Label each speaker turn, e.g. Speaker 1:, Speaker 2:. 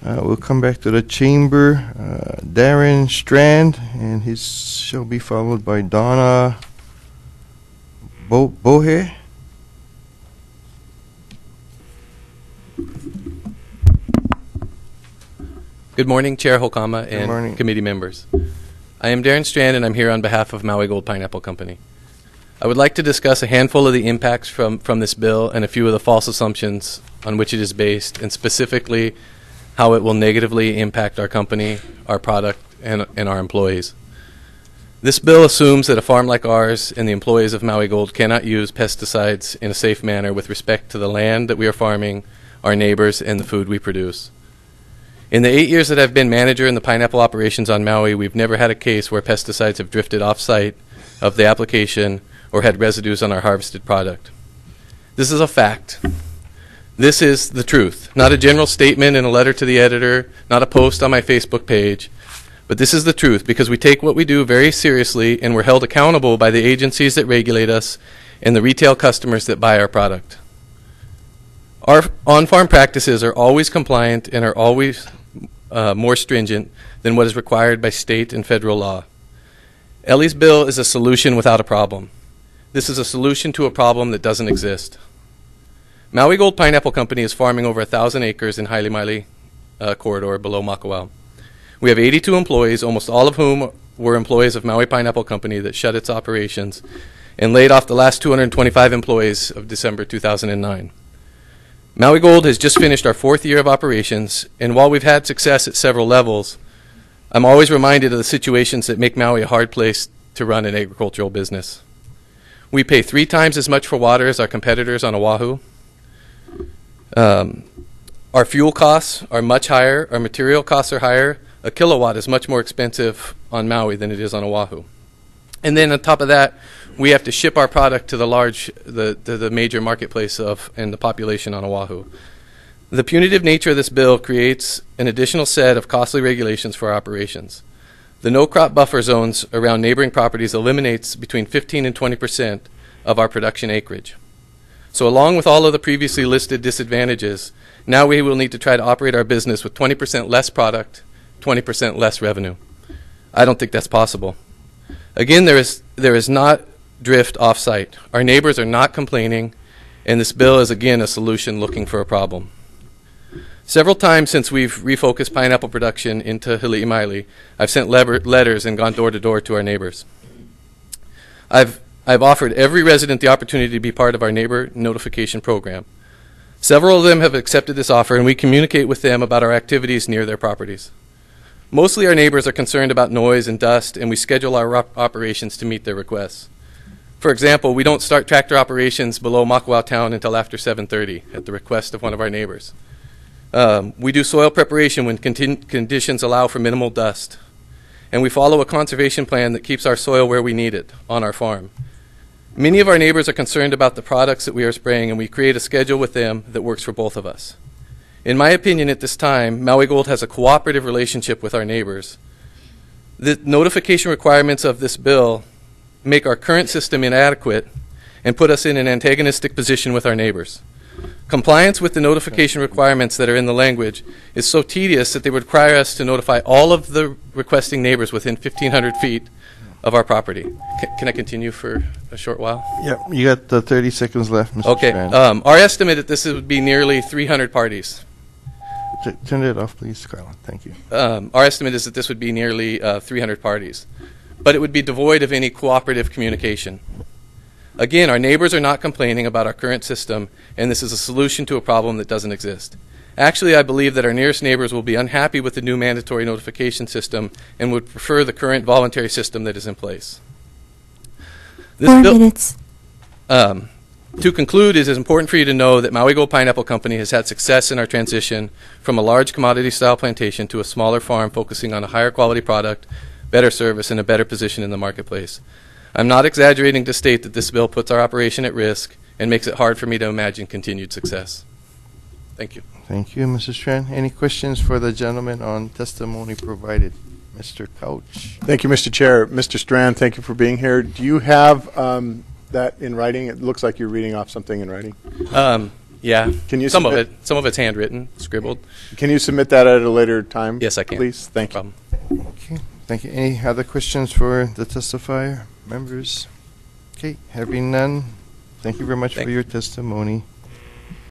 Speaker 1: We'll come back to the chamber. Darren Strand, and he shall be followed by Donna Bohe.
Speaker 2: Good morning, Chair Hokama and committee members. I am Darren Strand, and I'm here on behalf of Maui Gold Pineapple Company. I would like to discuss a handful of the impacts from this bill and a few of the false assumptions on which it is based, and specifically how it will negatively impact our company, our product, and our employees. This bill assumes that a farm like ours and the employees of Maui Gold cannot use pesticides in a safe manner with respect to the land that we are farming, our neighbors, and the food we produce. In the 8 years that I've been manager in the pineapple operations on Maui, we've never had a case where pesticides have drifted off-site of the application or had residues on our harvested product. This is a fact. This is the truth, not a general statement in a letter to the editor, not a post on my Facebook page, but this is the truth because we take what we do very seriously and we're held accountable by the agencies that regulate us and the retail customers that buy our product. Our on-farm practices are always compliant and are always more stringent than what is required by state and federal law. Ellie's bill is a solution without a problem. This is a solution to a problem that doesn't exist. Maui Gold Pineapple Company is farming over 1,000 acres in Haile corridor below Makawao. We have 82 employees, almost all of whom were employees of Maui Pineapple Company that shut its operations and laid off the last 225 employees of December 2009. Maui Gold has just finished our 4th year of operations, and while we've had success at several levels, I'm always reminded of the situations that make Maui a hard place to run an agricultural business. We pay 3 times as much for water as our competitors on Oahu. Our fuel costs are much higher. Our material costs are higher. A kilowatt is much more expensive on Maui than it is on Oahu. And then on top of that, we have to ship our product to the major marketplace and the population on Oahu. The punitive nature of this bill creates an additional set of costly regulations for our operations. The no-crop buffer zones around neighboring properties eliminates between 15 and 20% of our production acreage. So along with all of the previously listed disadvantages, now we will need to try to operate our business with 20% less product, 20% less revenue. I don't think that's possible. Again, there is not drift off-site. Our neighbors are not complaining, and this bill is again a solution looking for a problem. Several times since we've refocused pineapple production into Hili'imaile, I've sent letters and gone door to door to our neighbors. I've offered every resident the opportunity to be part of our neighbor notification program. Several of them have accepted this offer, and we communicate with them about our activities near their properties. Mostly our neighbors are concerned about noise and dust, and we schedule our operations to meet their requests. For example, we don't start tractor operations below Makawao Town until after 7:30 at the request of one of our neighbors. We do soil preparation when conditions allow for minimal dust. And we follow a conservation plan that keeps our soil where we need it, on our farm. Many of our neighbors are concerned about the products that we are spraying, and we create a schedule with them that works for both of us. In my opinion, at this time, Maui Gold has a cooperative relationship with our neighbors. The notification requirements of this bill make our current system inadequate and put us in an antagonistic position with our neighbors. Compliance with the notification requirements that are in the language is so tedious that they would require us to notify all of the requesting neighbors within 1,500 feet of our property. Can I continue for a short while?
Speaker 1: Yep, you got 30 seconds left, Mr.
Speaker 2: Okay.
Speaker 1: Strand.
Speaker 2: Our estimate that this would be nearly 300 parties.
Speaker 1: Turn it off, please, Carla. Thank you.
Speaker 2: Our estimate is that this would be nearly 300 parties, but it would be devoid of any cooperative communication. Again, our neighbors are not complaining about our current system, and this is a solution to a problem that doesn't exist. Actually, I believe that our nearest neighbors will be unhappy with the new mandatory notification system and would prefer the current voluntary system that is in place.
Speaker 3: 4 minutes.
Speaker 2: To conclude, it is important for you to know that Maui Gold Pineapple Company has had success in our transition from a large commodity-style plantation to a smaller farm focusing on a higher quality product, better service, and a better position in the marketplace. I'm not exaggerating to state that this bill puts our operation at risk and makes it hard for me to imagine continued success. Thank you.
Speaker 1: Thank you, Mrs. Strand. Any questions for the gentleman on testimony provided? Mr. Couch.
Speaker 4: Thank you, Mr. Chair. Mr. Strand, thank you for being here. Do you have that in writing? It looks like you're reading off something in writing.
Speaker 2: Yeah.
Speaker 4: Can you
Speaker 2: some of
Speaker 4: submit-
Speaker 2: it. Some of it's handwritten, scribbled.
Speaker 4: Can you submit that at a later time?
Speaker 2: Yes, I can.
Speaker 4: Please, thank you.
Speaker 2: Problem.
Speaker 1: Okay, thank you. Any other questions for the testifier, members? Okay, having none, thank you very much for
Speaker 2: Thanks.
Speaker 1: your testimony.